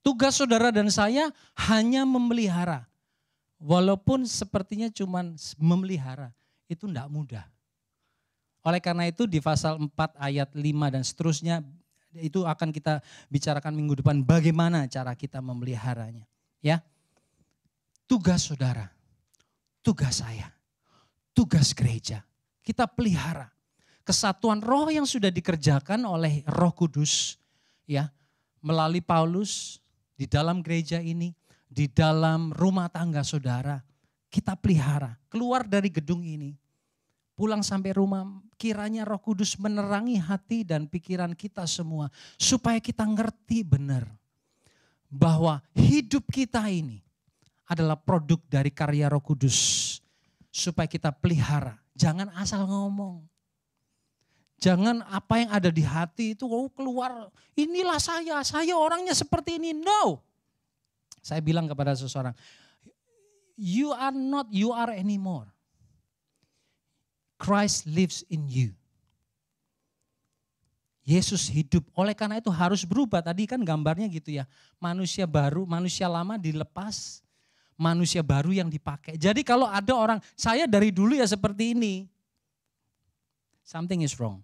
Tugas saudara dan saya hanya memelihara. Walaupun sepertinya cuma memelihara. Itu tidak mudah. Oleh karena itu di pasal 4 ayat 5 dan seterusnya, itu akan kita bicarakan minggu depan bagaimana cara kita memeliharanya. Ya, tugas saudara, tugas saya, tugas gereja, kita pelihara kesatuan roh yang sudah dikerjakan oleh Roh Kudus, ya, melalui Paulus di dalam gereja ini, di dalam rumah tangga saudara, kita pelihara. Keluar dari gedung ini, pulang sampai rumah, kiranya Roh Kudus menerangi hati dan pikiran kita semua, supaya kita ngerti benar bahwa hidup kita ini adalah produk dari karya Roh Kudus. Supaya kita pelihara, jangan asal ngomong. Jangan apa yang ada di hati itu keluar, inilah saya orangnya seperti ini. No. Saya bilang kepada seseorang, you are not you are anymore. Christ lives in you. Yesus hidup, oleh karena itu harus berubah. Tadi kan gambarnya gitu ya, manusia baru, manusia lama dilepas, manusia baru yang dipakai. Jadi kalau ada orang, saya dari dulu ya seperti ini, something is wrong.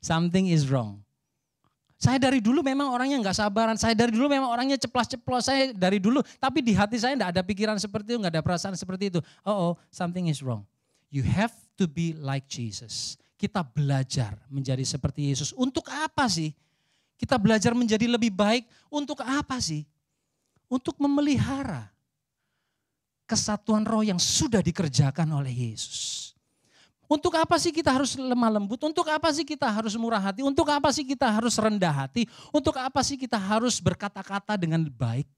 Something is wrong. Saya dari dulu memang orangnya nggak sabaran, saya dari dulu memang orangnya ceplas-ceplos, saya dari dulu, tapi di hati saya nggak ada pikiran seperti itu, nggak ada perasaan seperti itu. Something is wrong. You have to be like Jesus. Kita belajar menjadi seperti Yesus. Untuk apa sih? Kita belajar menjadi lebih baik. Untuk apa sih? Untuk memelihara kesatuan roh yang sudah dikerjakan oleh Yesus. Untuk apa sih kita harus lemah lembut? Untuk apa sih kita harus murah hati? Untuk apa sih kita harus rendah hati? Untuk apa sih kita harus berkata-kata dengan baik?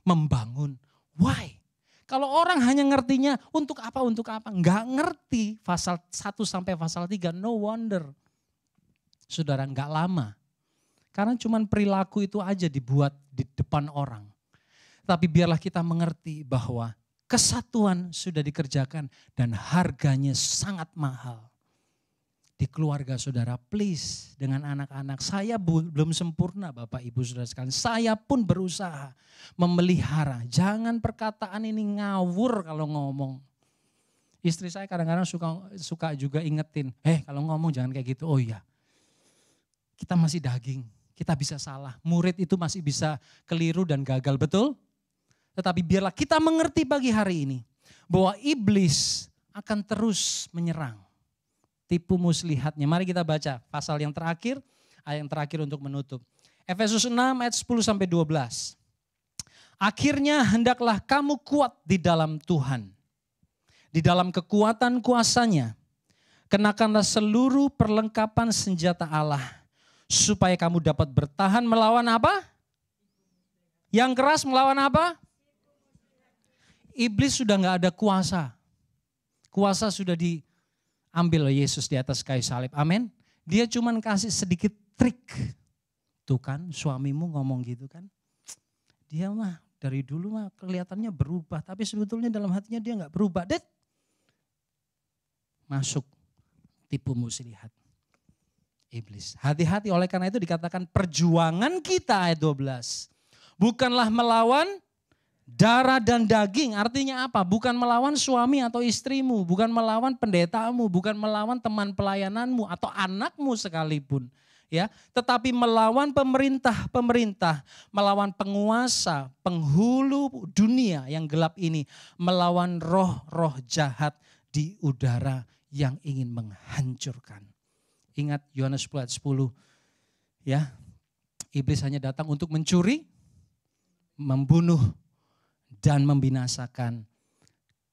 Membangun. Why? Kalau orang hanya ngertinya untuk apa, enggak ngerti pasal 1 sampai pasal 3, no wonder. Saudara, enggak lama. Karena cuman perilaku itu aja dibuat di depan orang. Tapi biarlah kita mengerti bahwa kesatuan sudah dikerjakan dan harganya sangat mahal. Di keluarga saudara, please, dengan anak-anak, saya belum sempurna Bapak Ibu Saudara sekalian. Saya pun berusaha memelihara. Jangan perkataan ini ngawur kalau ngomong. Istri saya kadang-kadang suka juga ingetin, kalau ngomong jangan kayak gitu. Oh iya, kita masih daging, kita bisa salah. Murid itu masih bisa keliru dan gagal, betul? Tetapi biarlah kita mengerti pagi hari ini bahwa iblis akan terus menyerang. Tipu muslihatnya. Mari kita baca pasal yang terakhir, ayat yang terakhir untuk menutup. Efesus 6 ayat 10 sampai 12. Akhirnya hendaklah kamu kuat di dalam Tuhan. Di dalam kekuatan kuasanya. Kenakanlah seluruh perlengkapan senjata Allah. Supaya kamu dapat bertahan melawan apa? Yang keras melawan apa? Iblis sudah gak ada kuasa. Kuasa sudah diambil oleh Yesus di atas kayu salib. Amin. Dia cuman kasih sedikit trik. Tuh kan suamimu ngomong gitu kan. Dia mah dari dulu mah kelihatannya berubah. Tapi sebetulnya dalam hatinya dia gak berubah. Masuk tipu muslihat iblis. Hati-hati, oleh karena itu dikatakan perjuangan kita ayat 12. Bukanlah melawan darah dan daging, artinya apa? Bukan melawan suami atau istrimu, bukan melawan pendetamu, bukan melawan teman pelayananmu atau anakmu sekalipun. Ya, tetapi melawan pemerintah, melawan penguasa, penghulu dunia yang gelap ini, melawan roh-roh jahat di udara yang ingin menghancurkan. Ingat Yohanes 10 ayat 10, ya, iblis hanya datang untuk mencuri, membunuh, dan membinasakan.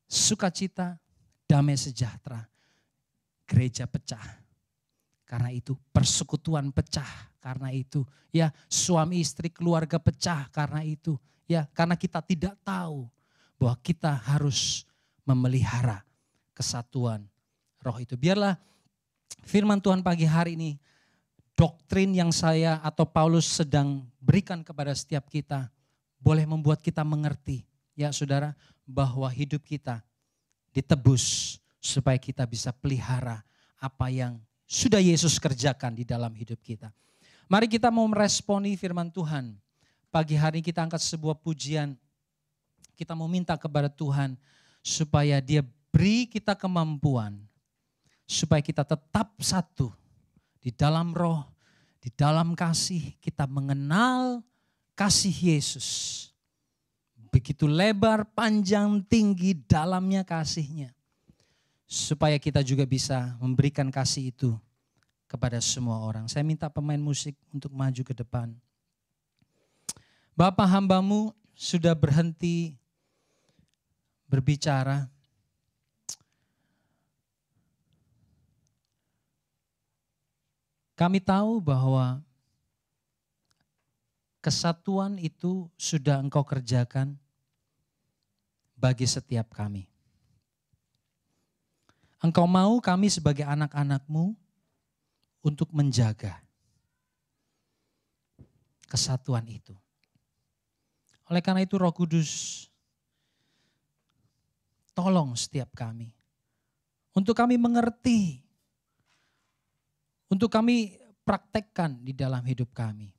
Sukacita, damai sejahtera, gereja pecah. Karena itu persekutuan pecah, karena itu ya suami istri keluarga pecah, karena itu ya karena kita tidak tahu bahwa kita harus memelihara kesatuan roh itu. Biarlah firman Tuhan pagi hari ini, doktrin yang saya atau Paulus sedang berikan kepada setiap kita, boleh membuat kita mengerti, ya saudara, bahwa hidup kita ditebus supaya kita bisa pelihara apa yang sudah Yesus kerjakan di dalam hidup kita. Mari kita mau meresponi firman Tuhan. Pagi hari kita angkat sebuah pujian, kita mau minta kepada Tuhan supaya Dia beri kita kemampuan, supaya kita tetap satu di dalam roh, di dalam kasih, kita mengenal kasih Yesus. Begitu lebar, panjang, tinggi, dalamnya kasihnya. Supaya kita juga bisa memberikan kasih itu kepada semua orang. Saya minta pemain musik untuk maju ke depan. Bapa, hamba-Mu sudah berhenti berbicara. Kami tahu bahwa kesatuan itu sudah Engkau kerjakan bagi setiap kami. Engkau mau kami sebagai anak-anak-Mu untuk menjaga kesatuan itu. Oleh karena itu Roh Kudus, tolong setiap kami. Untuk kami mengerti, untuk kami praktekkan di dalam hidup kami.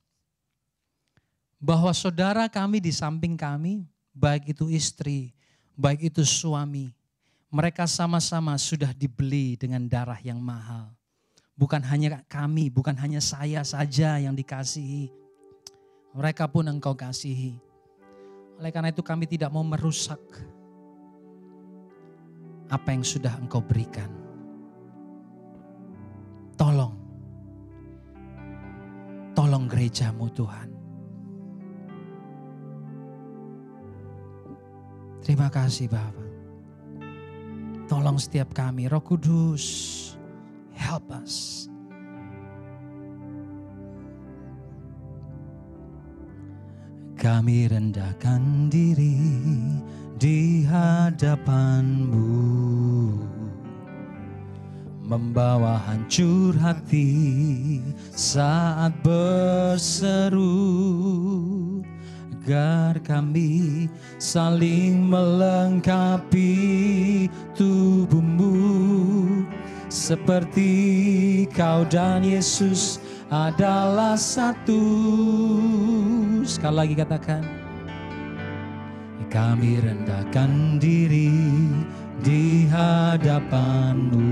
Bahwa saudara kami di samping kami, baik itu istri, baik itu suami, mereka sama-sama sudah dibeli dengan darah yang mahal. Bukan hanya kami, bukan hanya saya saja yang dikasihi. Mereka pun Engkau kasihi. Oleh karena itu kami tidak mau merusak apa yang sudah Engkau berikan. Tolong gereja-Mu Tuhan. Terima kasih Bapa. Tolong setiap kami, Roh Kudus. help us. Kami rendahkan diri di hadapan-Mu, membawa hancur hati saat berseru, agar kami saling melengkapi tubuh-Mu, seperti Kau dan Yesus adalah satu. Sekali lagi katakan, kami rendahkan diri di hadapan-Mu,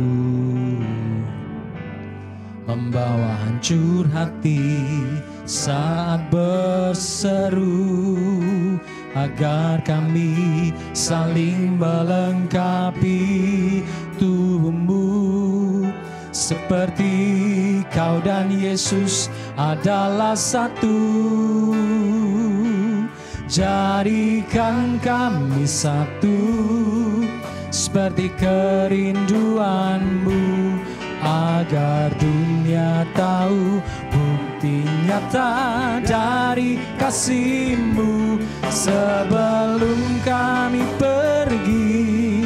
membawa hancur hati saat berseru, agar kami saling melengkapi tubuh-Mu, seperti Kau dan Yesus adalah satu. Jadikan kami satu, seperti kerinduan-Mu, agar dunia tahu bukti nyata dari kasih-Mu. Sebelum kami pergi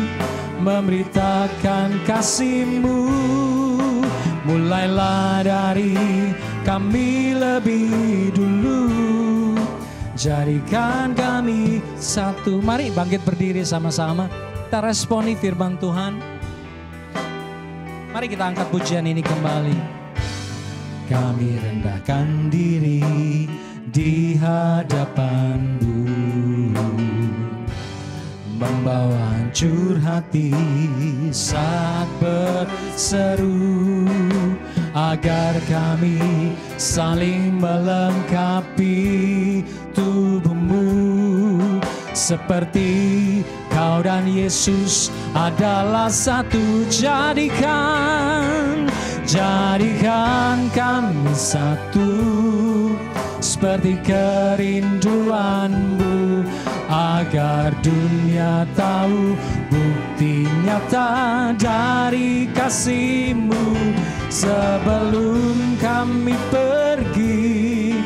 memberitakan kasih-Mu, mulailah dari kami lebih dulu. Jadikan kami satu. Mari bangkit berdiri sama-sama. Kita responi firman Tuhan. Mari kita angkat pujian ini kembali. Kami rendahkan diri di hadapan-Mu, membawa hancur hati saat berseru, agar kami saling melengkapi tubuh-Mu, seperti Kau dan Yesus adalah satu. Jadikan kami satu, seperti kerinduan-Mu, agar dunia tahu bukti nyata dari kasih-Mu. Sebelum kami pergi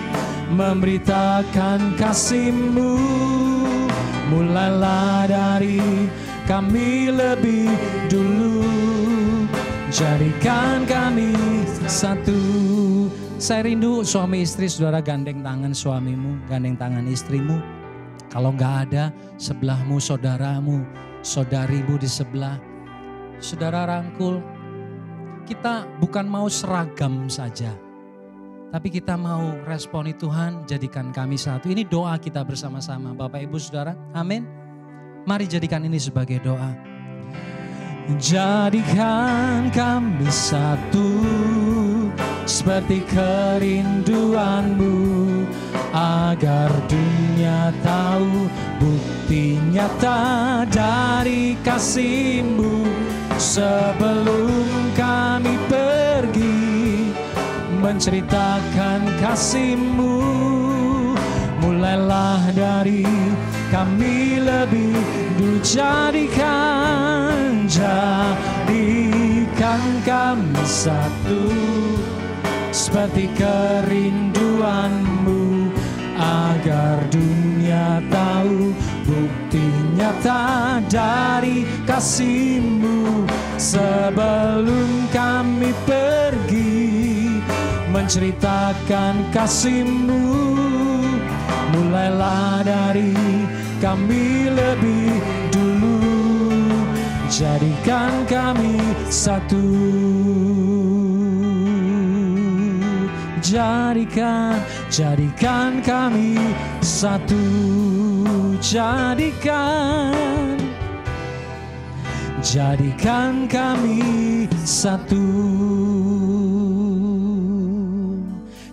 memberitakan kasih-Mu, mulailah dari kami lebih dulu. Jadikan kami satu. Saya rindu suami istri, saudara, gandeng tangan suamimu, gandeng tangan istrimu. Kalau gak ada sebelahmu saudaramu, saudarimu di sebelah, saudara rangkul. Kita bukan mau seragam saja, tapi kita mau responi Tuhan, jadikan kami satu. Ini doa kita bersama-sama Bapak Ibu Saudara, amin. Mari jadikan ini sebagai doa. Jadikan kami satu, seperti kerinduan-Mu, agar dunia tahu bukti nyata dari kasih-Mu. Sebelum kami pergi menceritakan kasih-Mu, mulailah dari kami lebih dulu. Jadikan kami satu, seperti kerinduan-Mu, agar dunia tahu bukti nyata dari kasih-Mu. Sebelum kami pergi menceritakan kasih-Mu, mulailah dari kami lebih dulu. Jadikan kami satu. Jadikan kami satu. Jadikan kami satu.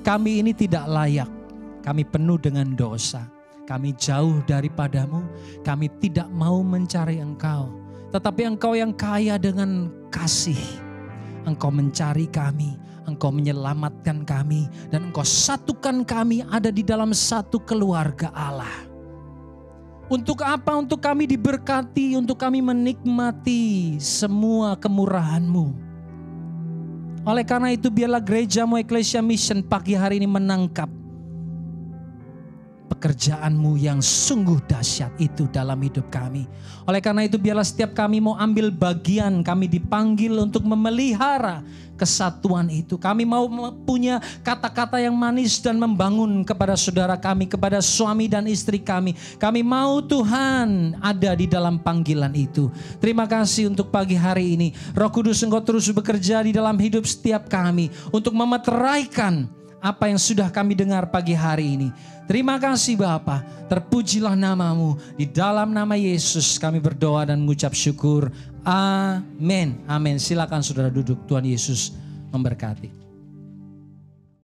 Kami ini tidak layak. Kami penuh dengan dosa. Kami jauh daripada-Mu. Kami tidak mau mencari Engkau. Tetapi Engkau yang kaya dengan kasih. Engkau mencari kami. Engkau menyelamatkan kami. Dan Engkau satukan kami ada di dalam satu keluarga Allah. Untuk apa? Untuk kami diberkati. Untuk kami menikmati semua kemurahan-Mu. Oleh karena itu biarlah gerejamu Ecclesia Mission pagi hari ini menangkap pekerjaanmu yang sungguh dahsyat itu dalam hidup kami. Oleh karena itu biarlah setiap kami mau ambil bagian, kami dipanggil untuk memelihara kesatuan itu. Kami mau punya kata-kata yang manis dan membangun kepada saudara kami, kepada suami dan istri kami. Kami mau Tuhan ada di dalam panggilan itu. Terima kasih untuk pagi hari ini. Roh Kudus, Engkau terus bekerja di dalam hidup setiap kami untuk memeteraikan apa yang sudah kami dengar pagi hari ini. Terima kasih Bapa, terpujilah namamu. Di dalam nama Yesus kami berdoa dan mengucap syukur. Amin. Amin. Silakan saudara duduk. Tuhan Yesus memberkati.